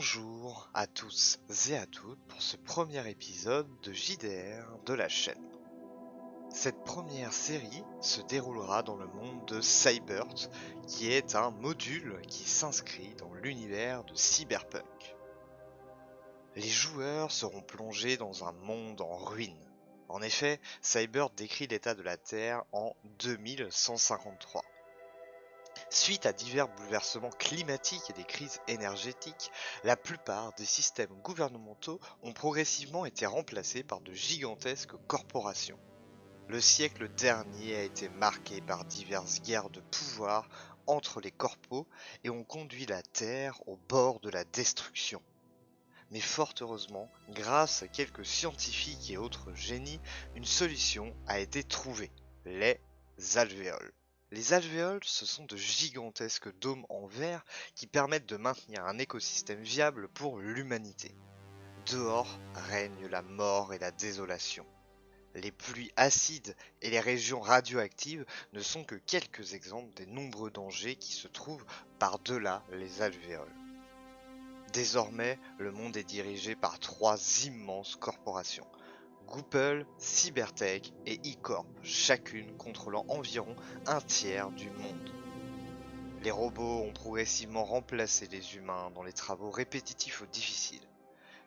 Bonjour à tous et à toutes pour ce premier épisode de JDR de la chaîne. Cette première série se déroulera dans le monde de Cybert, qui est un module qui s'inscrit dans l'univers de Cyberpunk. Les joueurs seront plongés dans un monde en ruine. En effet, Cybert décrit l'état de la Terre en 2153. Suite à divers bouleversements climatiques et des crises énergétiques, la plupart des systèmes gouvernementaux ont progressivement été remplacés par de gigantesques corporations. Le siècle dernier a été marqué par diverses guerres de pouvoir entre les corpos et ont conduit la Terre au bord de la destruction. Mais fort heureusement, grâce à quelques scientifiques et autres génies, une solution a été trouvée, les alvéoles. Les alvéoles, ce sont de gigantesques dômes en verre qui permettent de maintenir un écosystème viable pour l'humanité. Dehors règne la mort et la désolation. Les pluies acides et les régions radioactives ne sont que quelques exemples des nombreux dangers qui se trouvent par-delà les alvéoles. Désormais, le monde est dirigé par trois immenses corporations. Google, Cybertech et E-Corp, chacune contrôlant environ un tiers du monde. Les robots ont progressivement remplacé les humains dans les travaux répétitifs ou difficiles.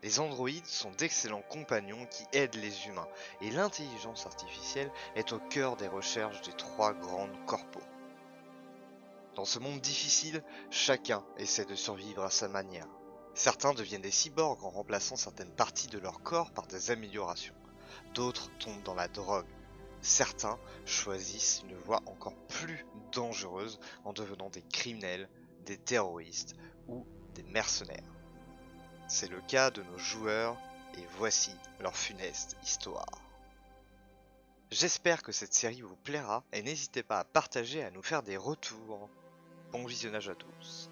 Les androïdes sont d'excellents compagnons qui aident les humains, et l'intelligence artificielle est au cœur des recherches des trois grandes corpos. Dans ce monde difficile, chacun essaie de survivre à sa manière. Certains deviennent des cyborgs en remplaçant certaines parties de leur corps par des améliorations. D'autres tombent dans la drogue. Certains choisissent une voie encore plus dangereuse en devenant des criminels, des terroristes ou des mercenaires. C'est le cas de nos joueurs et voici leur funeste histoire. J'espère que cette série vous plaira et n'hésitez pas à partager et à nous faire des retours. Bon visionnage à tous.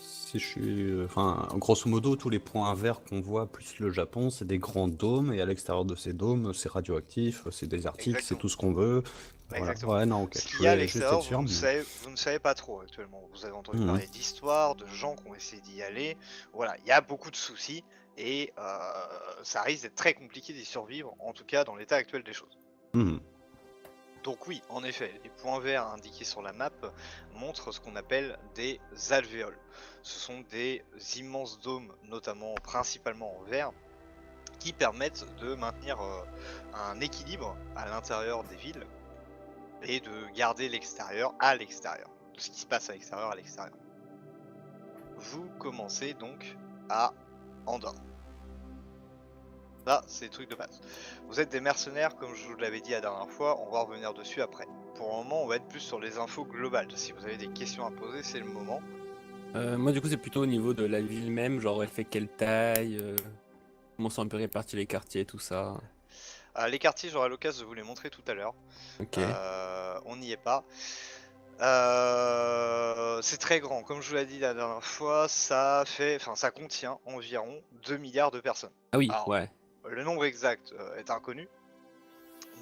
Si je suis, enfin, grosso modo, tous les points verts qu'on voit, plus le Japon, c'est des grands dômes, et à l'extérieur de ces dômes, c'est radioactif, c'est désertique, c'est Exactement. tout ce qu'on veut. Voilà. Exactement. Ouais, non, ok. Ce Je qu'il y a à voulais juste être l'extérieur, sûr, mais... vous ne savez pas trop actuellement. Vous avez entendu Mhm. parler d'histoires, de gens qui ont essayé d'y aller. Voilà, il y a beaucoup de soucis et ça risque d'être très compliqué d'y survivre, en tout cas dans l'état actuel des choses. Mhm. Donc oui, en effet, les points verts indiqués sur la map montrent ce qu'on appelle des alvéoles. Ce sont des immenses dômes, notamment principalement en verre, qui permettent de maintenir un équilibre à l'intérieur des villes et de garder l'extérieur à l'extérieur, de ce qui se passe à l'extérieur à l'extérieur. Vous commencez donc à Andorre. Là, c'est le truc de base. Vous êtes des mercenaires, comme je vous l'avais dit la dernière fois, on va revenir dessus après. Pour le moment, on va être plus sur les infos globales. Si vous avez des questions à poser, c'est le moment. Moi, du coup, c'est plutôt au niveau de la ville même, genre elle fait quelle taille, comment sont un peu répartis les quartiers, tout ça. Les quartiers, j'aurai l'occasion de vous les montrer tout à l'heure. Ok. On n'y est pas. C'est très grand, comme je vous l'ai dit la dernière fois, ça contient environ 2 milliards de personnes. Ah oui, Alors, ouais. le nombre exact est inconnu,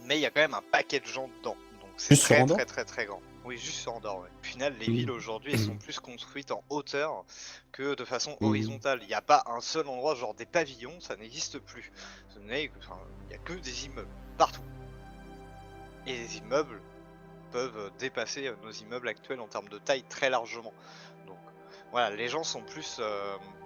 mais il y a quand même un paquet de gens dedans, donc c'est Juste sur très Andorre? très très très grand. Oui, juste sur Andorre, ouais. Au final, les Mhm. villes aujourd'hui, elles sont plus construites en hauteur que de façon Mhm. horizontale. Il n'y a pas un seul endroit, genre des pavillons, ça n'existe plus. Il n'y a que des immeubles, partout. Et les immeubles peuvent dépasser nos immeubles actuels en termes de taille très largement. Donc voilà, les gens sont plus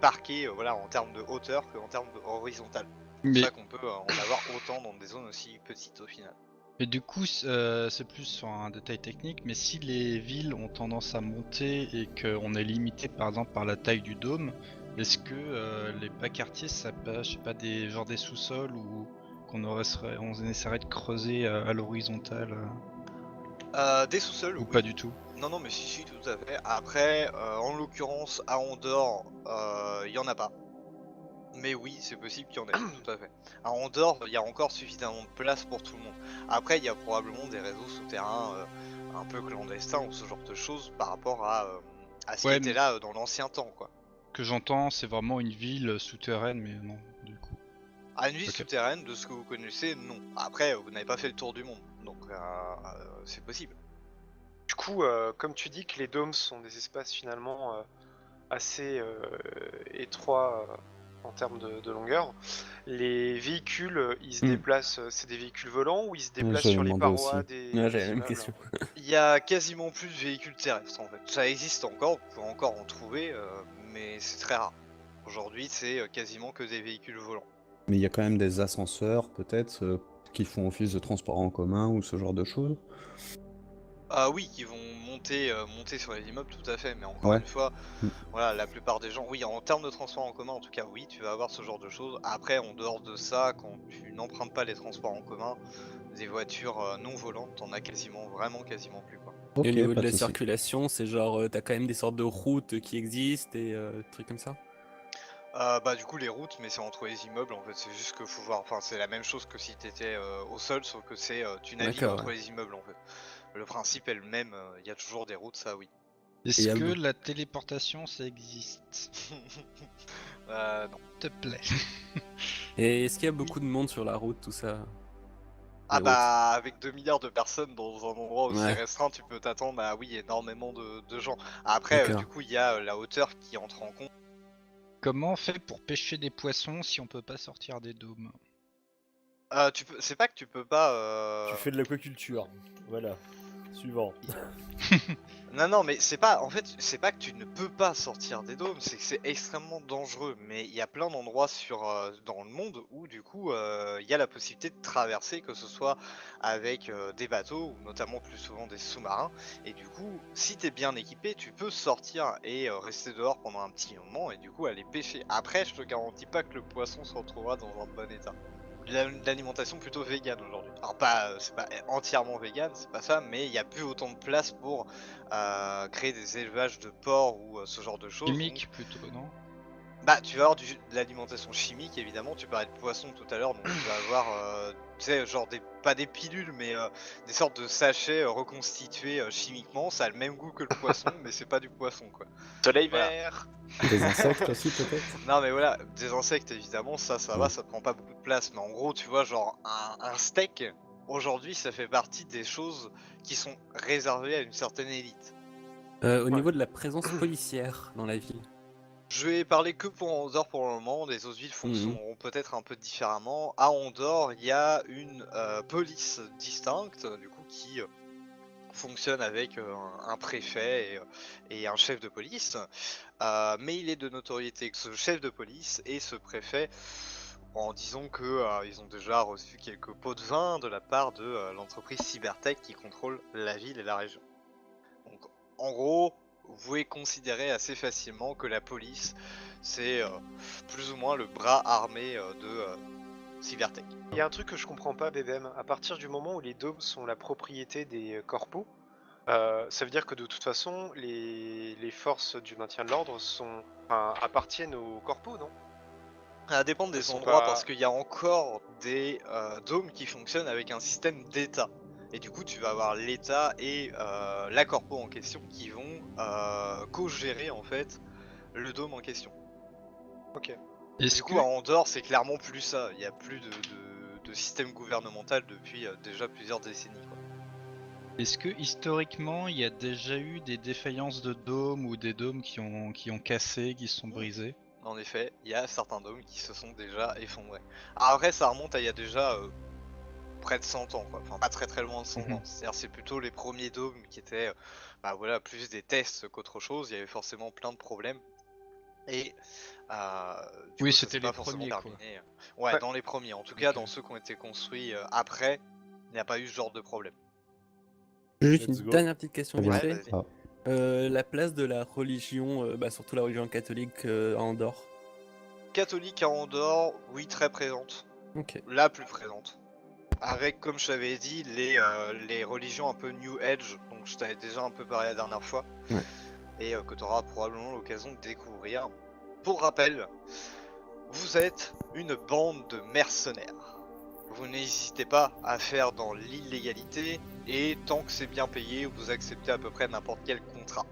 parqués voilà, en termes de hauteur qu'en termes de horizontal. C'est pour Mais, ça qu'on peut en avoir autant dans des zones aussi petites au final. mais du coup, c'est plus sur un détail technique, mais si les villes ont tendance à monter et qu'on est limité par exemple par la taille du dôme, est-ce que les bas quartiers, ça peut, je sais pas, des genre des sous-sols ou on essaierait de creuser à l'horizontale Des sous-sols, ou oui. pas du tout? Non, non, mais si, tout à fait. Après, en l'occurrence, à Andorre, il y en a pas. Mais oui, c'est possible qu'il y en ait, tout à fait. À Andorre, il y a encore suffisamment de place pour tout le monde. Après, il y a probablement des réseaux souterrains un peu clandestins ou ce genre de choses par rapport à ce qui Ouais, était mais là dans l'ancien temps, quoi. ce que j'entends, c'est vraiment une ville souterraine, mais non, du coup. À une vie Ok. souterraine, de ce que vous connaissez, non. Après, vous n'avez pas fait le tour du monde, donc c'est possible. Du coup, comme tu dis que les dômes sont des espaces finalement assez étroit en termes de longueur. Les véhicules, ils se déplacent, c'est des véhicules volants ou ils se déplacent j'avais sur les demandé parois aussi. des Ouais, j'avais la même immeubles? question. Il y a quasiment plus de véhicules terrestres en fait. Ça existe encore, vous pouvez encore en trouver, mais c'est très rare. Aujourd'hui, c'est quasiment que des véhicules volants. Mais il y a quand même des ascenseurs, peut-être, qui font office de transport en commun ou ce genre de choses. Ah oui, qui vont monter sur les immeubles, tout à fait, mais encore Ouais. une fois, Mm. voilà, la plupart des gens, oui, en termes de transport en commun, en tout cas, oui, tu vas avoir ce genre de choses. Après, en dehors de ça, quand tu n'empruntes pas les transports en commun, des voitures non volantes, t'en as quasiment, vraiment quasiment plus, quoi. Et au Ok, niveau pas de de la souci. circulation, c'est genre, t'as quand même des sortes de routes qui existent et trucs comme ça? Bah du coup les routes, mais c'est entre les immeubles en fait, c'est juste que faut voir, enfin c'est la même chose que si t'étais au sol, sauf que c'est tu navigues D'accord, entre ouais. les immeubles en fait. Le principe est le même, il y a toujours des routes, ça oui. Et Est-ce que la téléportation ça existe? Non. S'il te plaît. Et est-ce qu'il y a beaucoup de monde sur la route, tout ça? Ah Les routes? bah avec 2 milliards de personnes dans un endroit aussi Ouais, restreint, tu peux t'attendre à oui énormément de gens. Après d'accord. du coup il y a la hauteur qui entre en compte. Comment on fait pour pêcher des poissons si on peut pas sortir des dômes? Tu peux, c'est pas que tu peux pas. Tu fais de l'aquaculture. Voilà. Suivant. Non, mais c'est pas, en fait, c'est pas que tu ne peux pas sortir des dômes, c'est que c'est extrêmement dangereux. Mais il y a plein d'endroits dans le monde où, du coup, il y a la possibilité de traverser, que ce soit avec des bateaux ou notamment plus souvent des sous-marins. Et du coup, si t'es bien équipé, tu peux sortir et rester dehors pendant un petit moment et du coup aller pêcher. Après, je te garantis pas que le poisson se retrouvera dans un bon état. De l'alimentation plutôt vegan aujourd'hui. Alors pas, c'est pas entièrement vegan, c'est pas ça, mais il y a plus autant de place pour créer des élevages de porcs ou ce genre de choses. Chimique Donc, plutôt, non? bah tu vas avoir de l'alimentation chimique évidemment. Tu parlais de poisson tout à l'heure, donc tu vas avoir, tu sais, genre pas des pilules, mais des sortes de sachets reconstitués chimiquement. Ça a le même goût que le poisson, mais c'est pas du poisson quoi. Soleil Voilà. vert. Des insectes aussi, peut-être? Non mais voilà, des insectes évidemment, ça Ouais. va, ça prend pas beaucoup de place, mais en gros tu vois genre un steak, aujourd'hui ça fait partie des choses qui sont réservées à une certaine élite. Au niveau de la présence policière dans la ville. Je vais parler que pour Andorre pour le moment, les autres villes fonctionneront peut-être un peu différemment. À Andorre, il y a une police distincte, du coup qui fonctionne avec un préfet et un chef de police. Mais il est de notoriété que ce chef de police et ce préfet, en disant que ils ont déjà reçu quelques pots de vin de la part de l'entreprise Cybertech qui contrôle la ville et la région. Donc en gros, vous pouvez considérer assez facilement que la police c'est plus ou moins le bras armé de Cybertech. Il y a un truc que je comprends pas, BBM. À partir du moment où les dômes sont la propriété des corpos, ça veut dire que de toute façon, les forces du maintien de l'ordre appartiennent aux corpos, non? Ça va dépendre Elles des sont endroits pas- parce qu'il y a encore des dômes qui fonctionnent avec un système d'état. Et du coup, tu vas avoir l'état et la corpo en question qui vont co-gérer en fait le dôme en question. Ok. Est-ce Du que coup, à Andorre, c'est clairement plus ça. Il n'y a plus de système gouvernemental depuis déjà plusieurs décennies, quoi. Est-ce que historiquement il y a déjà eu des défaillances de dômes ou des dômes qui ont cassé, qui se sont brisés? En effet, il y a certains dômes qui se sont déjà effondrés. Alors après, ça remonte à il y a déjà près de 100 ans, quoi. Enfin, pas très loin de 100 ans. C'est-à-dire, c'est plutôt les premiers dômes qui étaient bah, voilà, plus des tests qu'autre chose. Il y avait forcément plein de problèmes. Et du Oui, coup, ça c'était s'est pas les forcément premiers, quoi. terminé. Ouais, Ouais. dans les premiers. En tout cas, Ok. dans ceux qui ont été construits après, il n'y a pas eu ce genre de problème. Juste Let's une go. dernière petite question Très vite bien. Ouais, fait. vas-y. La place de la religion, surtout la religion catholique à Andorre. Catholique à Andorre, oui, très présente. Ok. La plus présente. Avec, comme je t'avais dit, les religions un peu New Age, donc je t'avais déjà un peu parlé la dernière fois, Ouais. et que tu auras probablement l'occasion de découvrir. Pour rappel, vous êtes une bande de mercenaires. Vous n'hésitez pas à faire dans l'illégalité, et tant que c'est bien payé, vous acceptez à peu près n'importe quel contrat.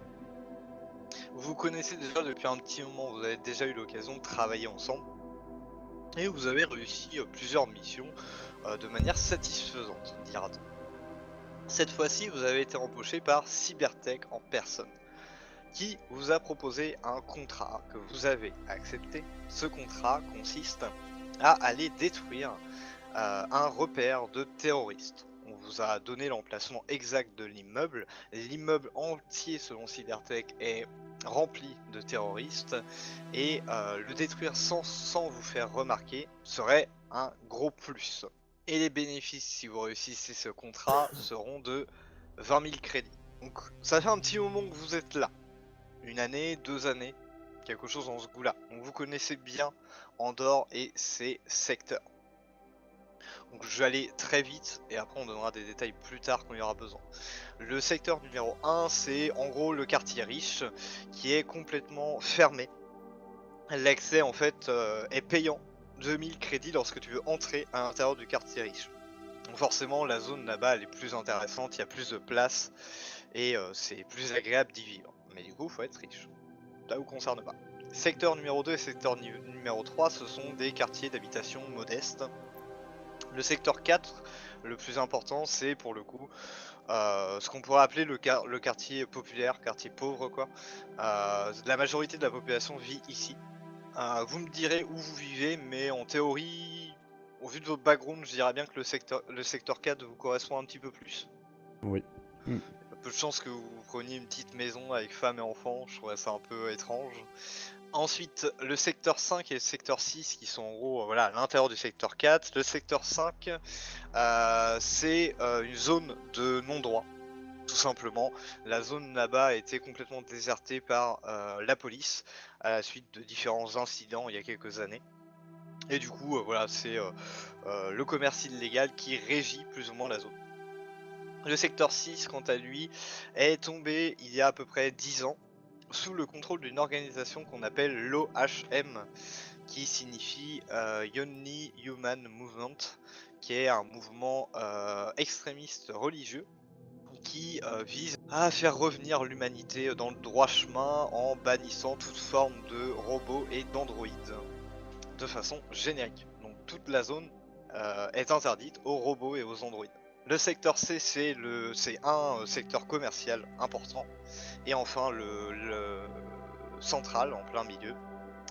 Vous vous connaissez déjà depuis un petit moment, vous avez déjà eu l'occasion de travailler ensemble, et vous avez réussi plusieurs missions de manière satisfaisante, dira-t-on. Cette fois-ci, vous avez été embauché par Cybertech en personne. qui vous a proposé un contrat que vous avez accepté. Ce contrat consiste à aller détruire un repère de terroristes. On vous a donné l'emplacement exact de l'immeuble. L'immeuble entier, selon Cybertech, est rempli de terroristes et le détruire sans vous faire remarquer serait un gros plus. Et les bénéfices, si vous réussissez ce contrat, seront de 20 000 crédits. Donc ça fait un petit moment que vous êtes là. 1 année, 2 années, quelque chose dans ce goût-là. Donc vous connaissez bien Andorre et ses secteurs. Donc je vais aller très vite et après on donnera des détails plus tard quand il y aura besoin. Le secteur numéro 1, c'est en gros le quartier riche qui est complètement fermé. L'accès en fait est payant. 2000 crédits lorsque tu veux entrer à l'intérieur du quartier riche. Donc forcément la zone là-bas elle est plus intéressante, il y a plus de place et c'est plus agréable d'y vivre. Mais du coup faut être riche. Ça vous concerne pas. Secteur numéro 2 et secteur numéro 3 ce sont des quartiers d'habitation modestes. Le secteur 4, le plus important, c'est pour le coup ce qu'on pourrait appeler le quartier populaire, quartier pauvre quoi. La majorité de la population vit ici. Vous me direz où vous vivez, mais en théorie, au vu de votre background, je dirais bien que le secteur 4 vous correspond un petit peu plus. Oui. Il y a peu de chances que vous preniez une petite maison avec femme et enfants, je trouverais ça un peu étrange. Ensuite, le secteur 5 et le secteur 6 qui sont en gros voilà, à l'intérieur du secteur 4. Le secteur 5, c'est une zone de non-droit, tout simplement. La zone là-bas a été complètement désertée par la police à la suite de différents incidents il y a quelques années. Et du coup, voilà, c'est le commerce illégal qui régit plus ou moins la zone. Le secteur 6, quant à lui, est tombé il y a à peu près 10 ans sous le contrôle d'une organisation qu'on appelle l'OHM, qui signifie Only Human Movement, qui est un mouvement extrémiste religieux qui vise à faire revenir l'humanité dans le droit chemin en bannissant toute forme de robots et d'androïdes de façon générique. Donc toute la zone est interdite aux robots et aux androïdes. Le secteur C, c'est un secteur commercial important. Et enfin, le central, en plein milieu,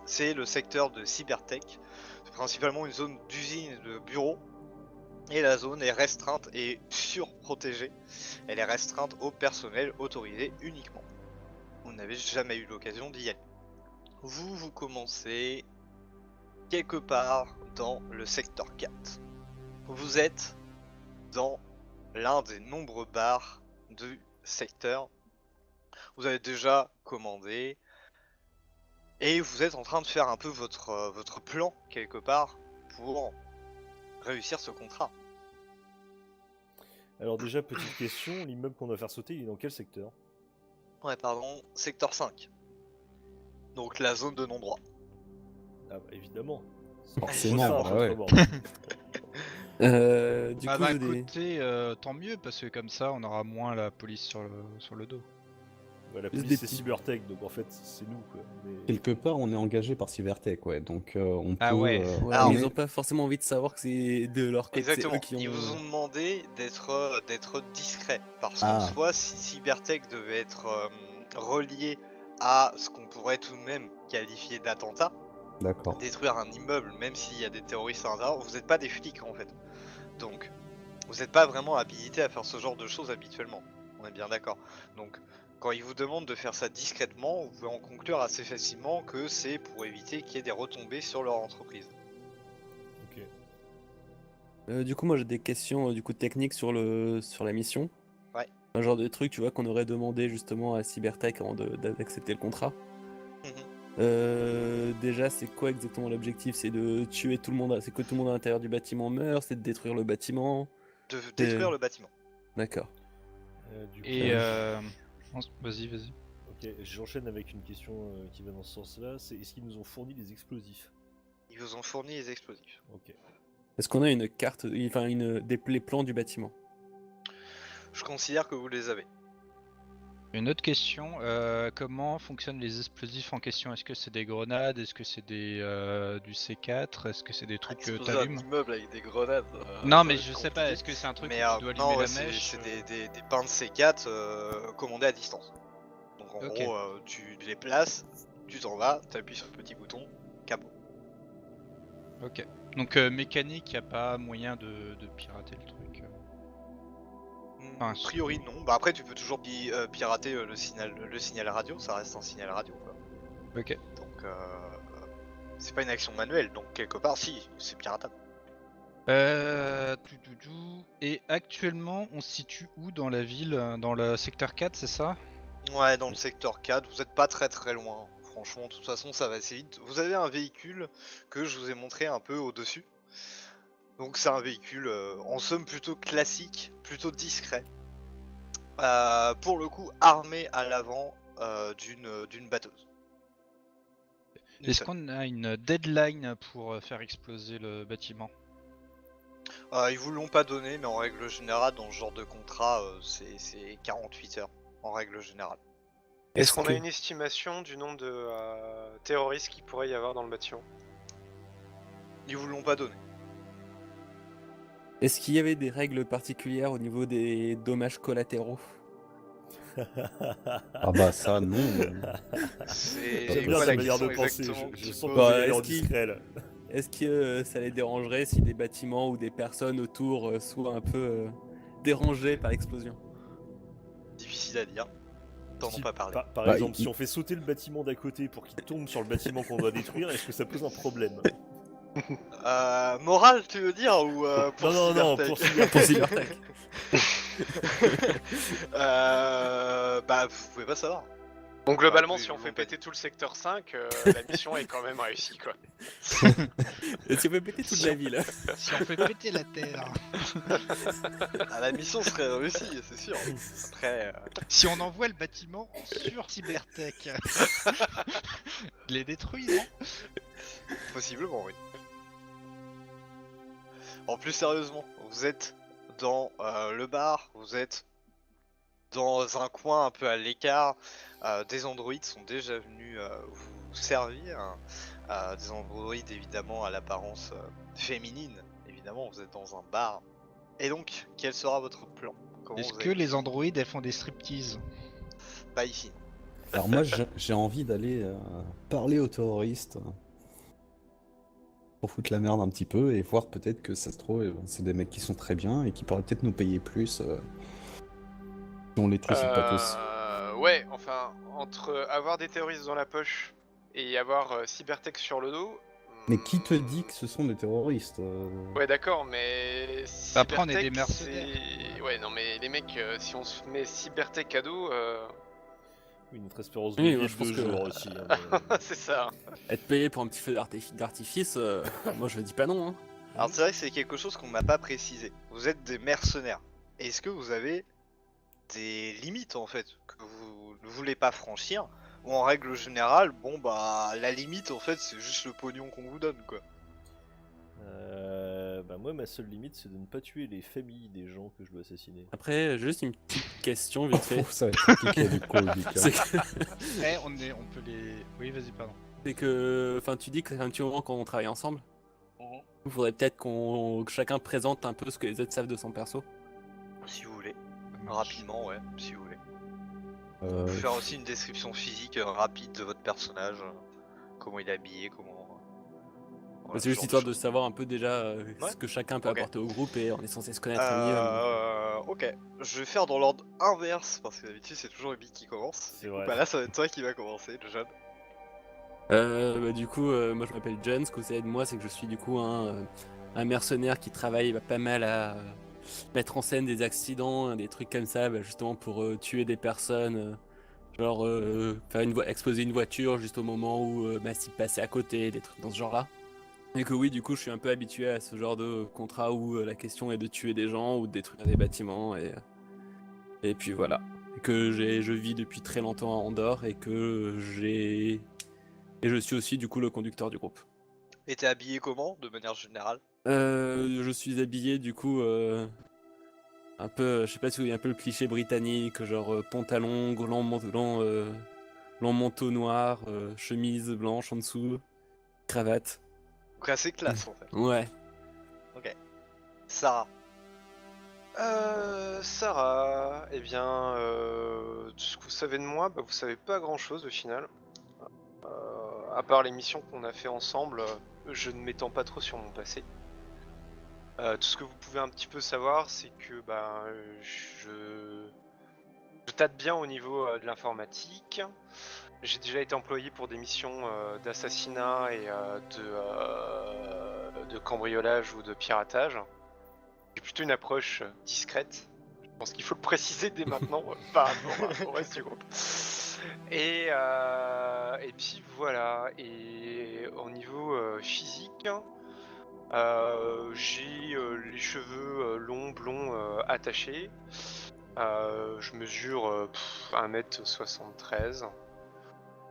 c'est le secteur de Cybertech. C'est principalement une zone d'usine et de bureaux. Et la zone est restreinte et surprotégée. Elle est restreinte au personnel autorisé uniquement. Vous n'avez jamais eu l'occasion d'y aller. Vous commencez quelque part dans le secteur 4. Vous êtes dans l'un des nombreux bars du secteur. Vous avez déjà commandé et vous êtes en train de faire un peu votre plan quelque part pour réussir ce contrat. Alors déjà, petite question, l'immeuble qu'on doit faire sauter, il est dans quel secteur? Ouais, pardon, secteur 5. Donc la zone de non-droit. Ah bah évidemment. Forcément, Ça, bah ouais. autrement. Du Bah, coup, d'un côté, tant mieux, parce que comme ça, on aura moins la police sur le dos. Ouais, la Juste police des c'est petits- Cybertech, donc en fait c'est nous quoi. Mais... Quelque part, on est engagé par Cybertech, ouais. Donc, on Ah peut. ouais. Ouais, Alors, mais ils mais- ont pas forcément envie de savoir que c'est de leur côté. c'est Exactement, eux qui ils vous ont demandé d'être discret. Parce qu'en Ah. soi, si Cybertech devait être relié à ce qu'on pourrait tout de même qualifier d'attentat, D'accord. détruire un immeuble, même s'il y a des terroristes à l'intérieur, vous n'êtes pas des flics en fait. Donc, vous n'êtes pas vraiment habilité à faire ce genre de choses habituellement. On est bien d'accord. Donc, quand ils vous demandent de faire ça discrètement, vous pouvez en conclure assez facilement que c'est pour éviter qu'il y ait des retombées sur leur entreprise. Ok. Du coup, moi j'ai des questions du coup techniques sur la mission. Ouais. Un genre de truc, tu vois, qu'on aurait demandé justement à Cybertech avant d'accepter le contrat. Déjà, c'est quoi exactement l'objectif? C'est de tuer tout le monde, c'est que tout le monde à l'intérieur du bâtiment meurt, c'est de détruire le bâtiment. De détruire le bâtiment. D'accord. Du coup, Et vas-y. ok, j'enchaîne avec une question qui va dans ce sens-là. C'est est-ce qu'ils nous ont fourni des explosifs? Ils vous ont fourni les explosifs. Ok. Est-ce qu'on a une carte, enfin les plans du bâtiment? Je considère que vous les avez. Une autre question, comment fonctionnent les explosifs en question? Est-ce que c'est des grenades? Est-ce que c'est du C4? Est-ce que c'est des trucs que Exploser un t'allumes? immeuble avec des grenades. Non ça mais va je être sais pas, compliqué. est-ce que c'est un truc Mais où tu dois non, allumer ouais, la mèche? c'est des pains de C4 commandés à distance. Donc en Ok. gros, tu les places, tu t'en vas, t'appuies sur le petit bouton, capot. Ok. Donc mécanique, y a pas moyen de pirater le truc. A priori non. Bah après tu peux toujours pirater le signal radio, ça reste un signal radio quoi. Ok. Donc c'est pas une action manuelle, donc quelque part si, c'est piratable. Et actuellement, on se situe où dans la ville? Dans le secteur 4, c'est ça? Ouais, dans le secteur 4, vous êtes pas très loin. Franchement, de toute façon, ça va assez vite. Vous avez un véhicule que je vous ai montré un peu au-dessus. Donc c'est un véhicule en somme plutôt classique, plutôt discret. Pour le coup, armé à l'avant d'une batteuse. Une Est-ce seule. qu'on a une deadline pour faire exploser le bâtiment? Ils vous l'ont pas donné, mais en règle générale, dans ce genre de contrat, c'est 48 heures, en règle générale. Est-ce qu'on a une estimation du nombre de terroristes qu'il pourrait y avoir dans le bâtiment? Ils vous l'ont pas donné. Est-ce qu'il y avait des règles particulières au niveau des dommages collatéraux? Ah bah ça, non. C'est J'aime bien quoi sa la manière de question penser. exactement Je qui sens pose qu'on Bah, va y aller en est-ce qu'il- discret là. Est-ce que ça les dérangerait si des bâtiments ou des personnes autour soient un peu dérangés par l'explosion? Difficile à dire. T'en ont Si- pas parlé. Par Bah, exemple, si on fait sauter le bâtiment d'à côté pour qu'il tombe sur le bâtiment qu'on doit détruire, est-ce que ça pose un problème? Morale, tu veux dire ou pour Non, Cybertech pour Pour Cybertech. Cybertech. Bah, vous pouvez pas savoir. Donc globalement, oui, si on ils fait l'ont pas péter tout le secteur 5, la mission est quand même réussie quoi. Est-ce qu'on peut péter toute la ville? Si on fait péter la terre, Ah, la mission serait réussie, c'est sûr. Après, si on envoie le bâtiment sur Cybertech, il les détruit, non? possiblement, oui. En plus sérieusement, vous êtes dans le bar, vous êtes dans un coin un peu à l'écart. Des androïdes sont déjà venus vous servir. Des androïdes évidemment à l'apparence féminine. Évidemment, vous êtes dans un bar. Et donc, quel sera votre plan? Comment Est-ce vous que allez les androïdes elles font des striptease? Pas ici. Alors moi, j'ai envie d'aller parler aux terroristes pour foutre la merde un petit peu et voir peut-être que ça se trouve, c'est des mecs qui sont très bien et qui pourraient peut-être nous payer plus si on les trucide pas tous. Ouais, enfin, entre avoir des terroristes dans la poche et avoir Cybertech sur le dos. Mais qui te dit que ce sont des terroristes Ouais, d'accord, mais. Après, on est des Cybertech, mercenaires. Ouais, non, mais les mecs, si on se met Cybertech à dos, Oui, notre espérance de Oui, vie moi, est je de pense 2 que- jours aussi. Hein, mais- c'est ça. Être payé pour un petit feu d'artifice, moi je dis pas non. Hein. Alors c'est vrai que c'est quelque chose qu'on m'a pas précisé. Vous êtes des mercenaires. Est-ce que vous avez des limites en fait que vous ne voulez pas franchir? Ou en règle générale, bon bah la limite en fait c'est juste le pognon qu'on vous donne quoi. Bah moi, ma seule limite, c'est de ne pas tuer les familles des gens que je dois assassiner. Après, juste une petite question vite fait. Ça va être compliqué du coup, Lucas. C'est que, On peut les. Oui, vas-y, pardon. c'est que, enfin, tu dis que c'est un petit moment quand on travaille ensemble. Il faudrait peut-être que chacun présente un peu ce que les autres savent de son perso. Si vous voulez. Rapidement ouais, si vous voulez. Euh, Faire aussi une description physique rapide de votre personnage. Comment il est habillé, comment... Voilà, C'est juste ce genre histoire de choses. savoir un peu déjà Ouais. ce que chacun peut Ok. apporter au groupe et on est censé se connaître mieux. Ok, je vais faire dans l'ordre inverse parce que d'habitude c'est toujours Ubi qui commence. C'est vrai. Bah là ça va être toi qui va commencer, le jeune. Du coup, moi je m'appelle John. Ce que vous savez de moi, c'est que je suis du coup un mercenaire qui travaille pas mal à mettre en scène des accidents, des trucs comme ça, justement pour tuer des personnes, genre faire exploser une voiture juste au moment où s'y passer à côté, des trucs dans ce genre-là. Et que oui, du coup, je suis un peu habitué à ce genre de contrat où la question est de tuer des gens ou de détruire des bâtiments et puis voilà. Et que je vis depuis très longtemps à Andorre et que je suis aussi du coup le conducteur du groupe. Et t'es habillé comment de manière générale? Je suis habillé du coup un peu, je sais pas si vous voyez un peu le cliché britannique, genre pantalon, long manteau noir, chemise blanche en dessous, cravate. Donc assez classe en fait. Ouais. Sarah. Sarah, eh bien, ce que vous savez de moi, bah, vous savez pas grand-chose au final. À part les missions qu'on a fait ensemble, je ne m'étends pas trop sur mon passé. Tout ce que vous pouvez un petit peu savoir, c'est que je tâte bien au niveau de l'informatique. J'ai déjà été employé pour des missions d'assassinat et de cambriolage ou de piratage. J'ai plutôt une approche discrète. Je pense qu'il faut le préciser dès maintenant par rapport au reste du groupe. Et puis voilà. Et au niveau physique, j'ai les cheveux longs, blonds, attachés. Je mesure 1m73.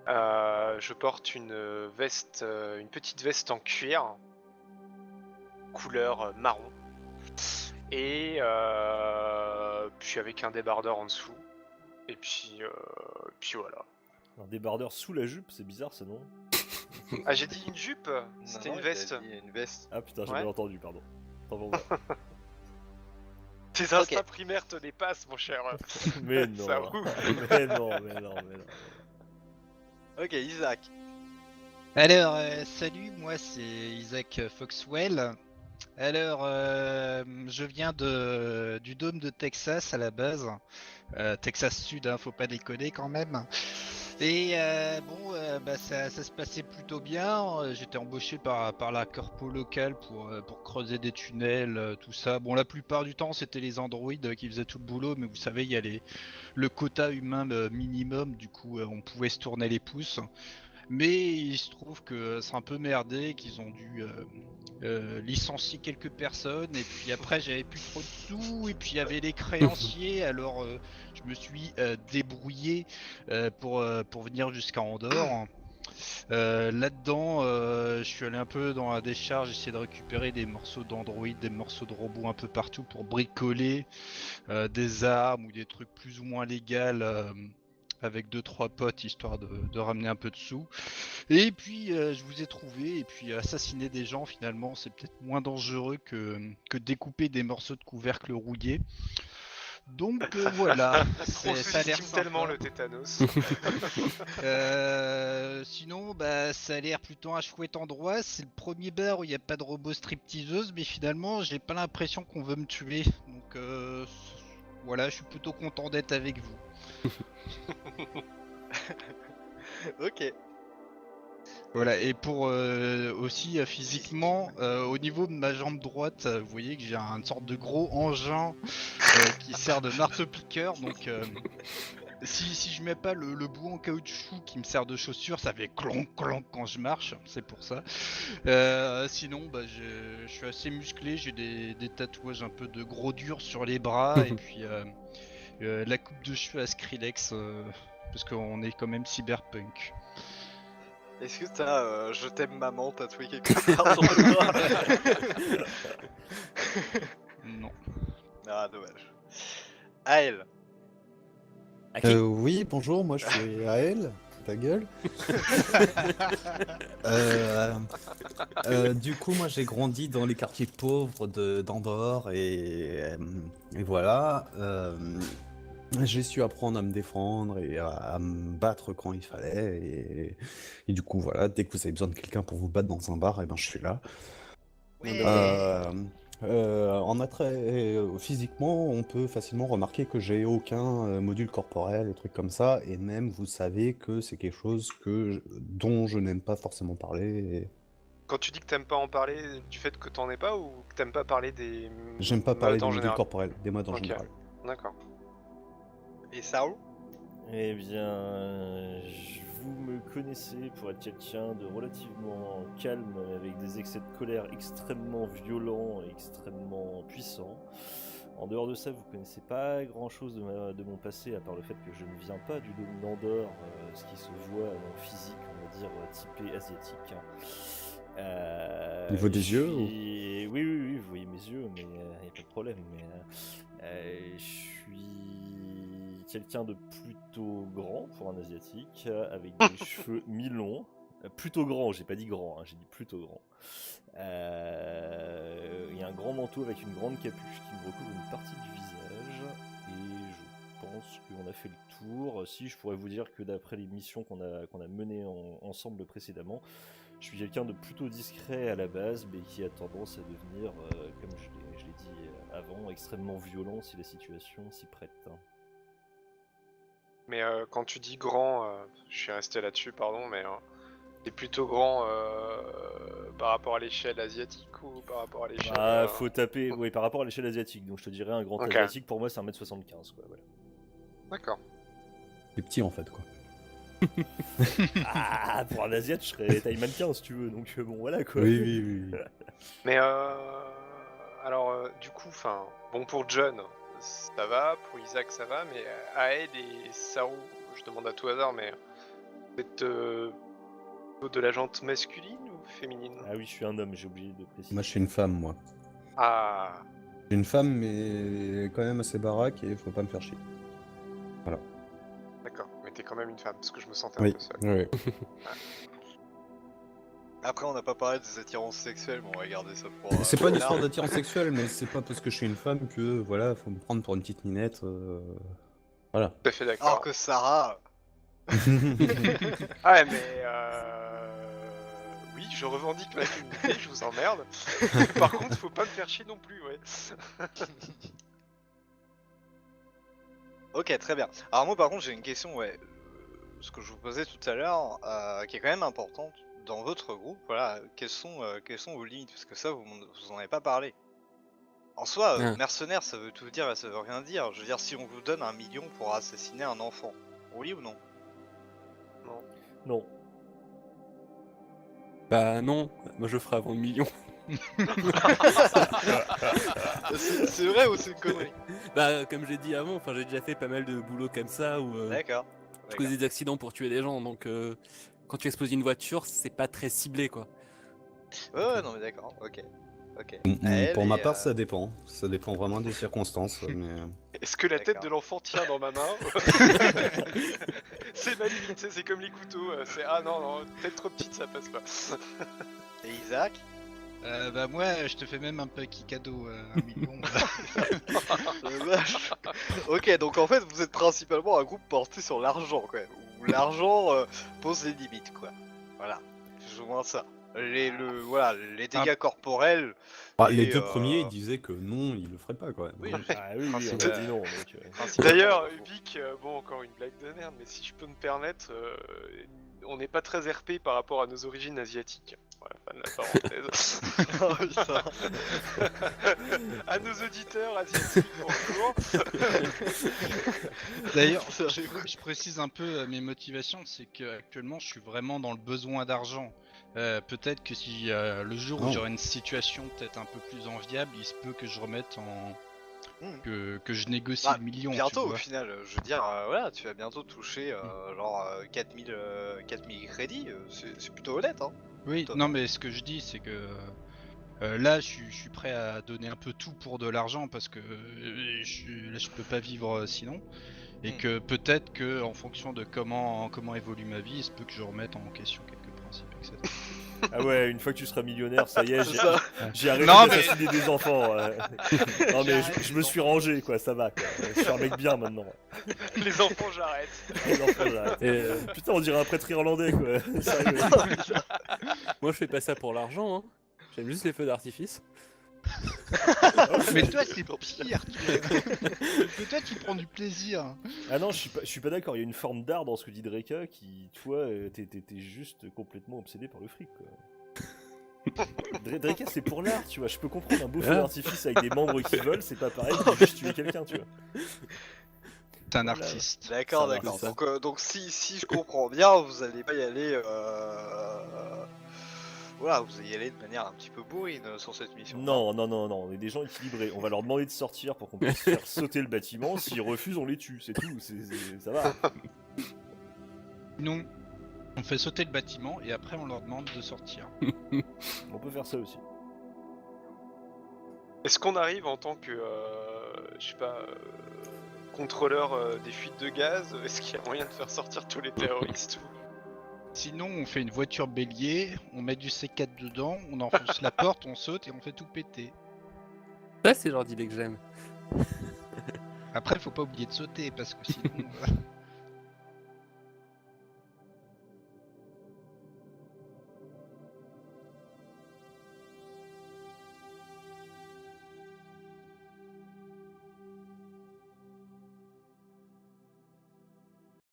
Je porte une veste, une petite veste en cuir, couleur marron. Et puis avec un débardeur en dessous. Et puis voilà. Un débardeur sous la jupe, c'est bizarre ça, non? Ah, j'ai dit une jupe? C'était Non, une il a veste. dit une veste. Ah putain, j'ai Ouais. bien entendu, pardon. Autant pour moi. Tes instincts primaires te dépassent, mon cher. Mais non, Ça roule. mais non, mais non, mais non. Ok, Isaac. Alors, salut, moi c'est Isaac Foxwell. Alors, je viens du Dôme de Texas à la base. Texas Sud, hein, faut pas déconner quand même. Et ça se passait plutôt bien. J'étais embauché par la corpo locale pour creuser des tunnels, tout ça. Bon, la plupart du temps, c'était les androïdes qui faisaient tout le boulot, mais vous savez, il y a le quota humain minimum, du coup, on pouvait se tourner les pouces. Mais il se trouve que c'est un peu merdé, qu'ils ont dû licencier quelques personnes, et puis après j'avais plus trop de sous, et puis il y avait les créanciers, alors je me suis débrouillé pour venir jusqu'à Andorre. Là-dedans, je suis allé un peu dans la décharge, essayer de récupérer des morceaux d'Android, des morceaux de robots un peu partout pour bricoler des armes ou des trucs plus ou moins légaux avec 2-3 potes, histoire de ramener un peu de sous. Et puis je vous ai trouvé, et puis assassiner des gens finalement c'est peut-être moins dangereux que découper des morceaux de couvercle rouillés. Donc voilà, On ça a l'air sous-estime sympa. tellement le tétanos. Sinon, ça a l'air plutôt un chouette endroit. C'est le premier bar où il n'y a pas de robot stripteaseuse, mais finalement, j'ai pas l'impression qu'on veut me tuer. Donc voilà, je suis plutôt content d'être avec vous. Ok. Voilà, et pour aussi physiquement, au niveau de ma jambe droite, vous voyez que j'ai une sorte de gros engin qui sert de marteau-piqueur. Donc si je mets pas le bout en caoutchouc qui me sert de chaussure, ça fait clonk clonk quand je marche, c'est pour ça. Sinon, je suis assez musclé, j'ai des tatouages un peu de gros dur sur les bras, et puis la coupe de cheveux à Skrillex, parce qu'on est quand même cyberpunk. Est-ce que t'as Je t'aime maman tatoué quelque part sur le bras? Non. Ah, dommage. Aël. À qui Oui, bonjour, moi je suis Aël, ta gueule. Du coup, moi j'ai grandi dans les quartiers pauvres d'Andorre et voilà. J'ai su apprendre à me défendre et à me battre quand il fallait. Et du coup, voilà, dès que vous avez besoin de quelqu'un pour vous battre dans un bar, et ben je suis là. En attrait physiquement, on peut facilement remarquer que j'ai aucun module corporel et trucs comme ça, et même vous savez que c'est quelque chose dont je n'aime pas forcément parler. Quand tu dis que t'aimes pas en parler du fait que t'en aies pas, ou que t'aimes pas parler des J'aime pas parler modes des en modules général? corporels, des modes en Ok. général. D'accord. Et Sao? Eh bien, vous me connaissez pour être quelqu'un de relativement calme, avec des excès de colère extrêmement violents et extrêmement puissants. En dehors de ça, vous connaissez pas grand chose de mon passé, à part le fait que je ne viens pas du dôme d'Andorre, ce qui se voit à mon physique, on va dire, typé asiatique. Niveau des yeux Oui, oui, vous voyez mes yeux, mais il n'y a pas de problème. Mais je suis quelqu'un de plutôt grand pour un asiatique, avec des cheveux mi-longs, Plutôt grand, j'ai pas dit grand, hein, j'ai dit plutôt grand. Il y a un grand manteau avec une grande capuche qui me recouvre une partie du visage. Et je pense qu'on a fait le tour. Si, je pourrais vous dire que d'après les missions qu'on a menées ensemble précédemment, je suis quelqu'un de plutôt discret à la base, mais qui a tendance à devenir, comme je l'ai dit avant, extrêmement violent si la situation s'y prête. Mais quand tu dis grand, je suis resté là-dessus, pardon, mais c'est plutôt grand par rapport à l'échelle asiatique ou par rapport à l'échelle... Ah, faut taper, oui, par rapport à l'échelle asiatique. Donc je te dirais un grand Ok. asiatique, pour moi c'est 1m75, quoi, voilà. D'accord. C'est petit en fait, quoi. Ah, pour un asiate, je serais taille mannequin si tu veux, donc bon, voilà quoi. Oui. Mais alors, du coup, bon pour John, ça va, pour Isaac ça va, mais Aed et Saru, je demande à tout hasard, mais vous êtes de la jante masculine ou féminine? Ah oui, je suis un homme, j'ai oublié de préciser. Moi, je suis une femme, moi. Ah, Je suis une femme, mais quand même assez baraque et faut pas me faire chier. d'accord, mais t'es quand même une femme, parce que je me sentais un Oui. peu seul. Oui. Après, on n'a pas parlé des attirances sexuelles, mais on va garder ça pour. C'est pas une plus histoire tard. d'attirance sexuelle, mais c'est pas parce que je suis une femme que voilà, faut me prendre pour une petite ninette. Voilà. Tout à fait Alors d'accord. que Sarah. Ah ouais, mais oui, je revendique ma féminité, je vous emmerde. Par contre, faut pas me faire chier non plus, ouais. Ok, très bien. Alors moi, par contre, j'ai une question, ouais. Ce que je vous posais tout à l'heure, qui est quand même importante. Dans votre groupe, voilà, quelles sont vos limites? Parce que ça, vous en avez pas parlé. En soi, Ah. mercenaire, ça veut tout dire et ça veut rien dire. Je veux dire, si on vous donne 1 million pour assassiner un enfant, oui ou non? Non. Bah non, moi je ferai avant le million. C'est vrai ou c'est une connerie? Bah comme j'ai dit avant, j'ai déjà fait pas mal de boulot comme ça où D'accord. je cause des accidents pour tuer des gens, donc quand tu exploses une voiture, c'est pas très ciblé quoi. Ouais, non mais d'accord, ok. Pour ma part, ça dépend. Ça dépend vraiment des circonstances. Mais... Est-ce que la tête D'accord. de l'enfant tient dans ma main? C'est ma limite, c'est comme les couteaux. C'est ah non, tête trop petite, ça passe pas. Et Isaac? Bah moi, je te fais même un petit cadeau, 1 million. La vache. Ok, donc en fait, vous êtes principalement un groupe porté sur l'argent, quand même. Où l'argent pose les limites, quoi. Voilà, plus ou moins ça. Les dégâts corporels. les et, deux premiers, ils disaient que non, ils le feraient pas, quoi. Oui, Donc, Ah oui, on a Principalement. dit non. Donc, principalement, D'ailleurs, bravo. Vic, bon, encore une blague de merde, mais si je peux me permettre, on n'est pas très RP par rapport à nos origines asiatiques. Voilà, fin de la parenthèse. Oh, putain. À nos auditeurs asiatiques, bonjour. D'ailleurs, je précise un peu mes motivations, c'est que actuellement, je suis vraiment dans le besoin d'argent. Peut-être que si le jour où Oh. j'aurai une situation peut-être un peu plus enviable, il se peut que je remette en Hmm. que je négocie Bah, le million. bientôt tu au vois. final, je veux dire, voilà, tu vas bientôt toucher genre 4000 crédits, c'est plutôt honnête, hein. Oui, Top. non, mais ce que je dis, c'est que là, je suis prêt à donner un peu tout pour de l'argent parce que là, je peux pas vivre sinon. Et Hmm. que peut-être que en fonction de comment évolue ma vie, il se peut que je remette en question quelques principes, etc. Ah ouais, une fois que tu seras millionnaire, ça y est, C'est ça. j'ai arrêté Non, mais- d'assassiner des enfants. Non mais je me suis rangé quoi, ça va quoi. Je suis un mec bien maintenant. Les enfants, j'arrête. Les enfants, j'arrête. Et, Putain, on dirait un prêtre irlandais quoi. Sérieux. moi je fais pas ça pour l'argent, hein. J'aime juste les feux d'artifice. Mais toi, c'est pire. Mais toi, tu prends du plaisir. Ah non, je suis pas d'accord, il y a une forme d'art dans ce que dit Dreka qui, toi, t'es juste complètement obsédé par le fric quoi. Dreka c'est pour l'art, tu vois, je peux comprendre un beau feu Ah. d'artifice avec des membres qui volent, c'est pas pareil que juste tuer quelqu'un, tu vois. T'es un Voilà. artiste. D'accord, Ça va, d'accord. c'est ça. Donc si je comprends bien, vous allez pas y aller. Voilà, vous allez y aller de manière un petit peu bourrine sur cette mission. Non, on est des gens équilibrés. On va leur demander de sortir pour qu'on puisse faire sauter le bâtiment. S'ils refusent, on les tue, c'est tout. Ça va. Non. On fait sauter le bâtiment et après on leur demande de sortir. On peut faire ça aussi. Est-ce qu'on arrive en tant que, je sais pas, contrôleur des fuites de gaz? Est-ce qu'il y a moyen de faire sortir tous les terroristes? Sinon, on fait une voiture bélier, on met du C4 dedans, on enfonce la porte, on saute et on fait tout péter. Ça, c'est le genre d'idée que j'aime. Après, faut pas oublier de sauter parce que sinon.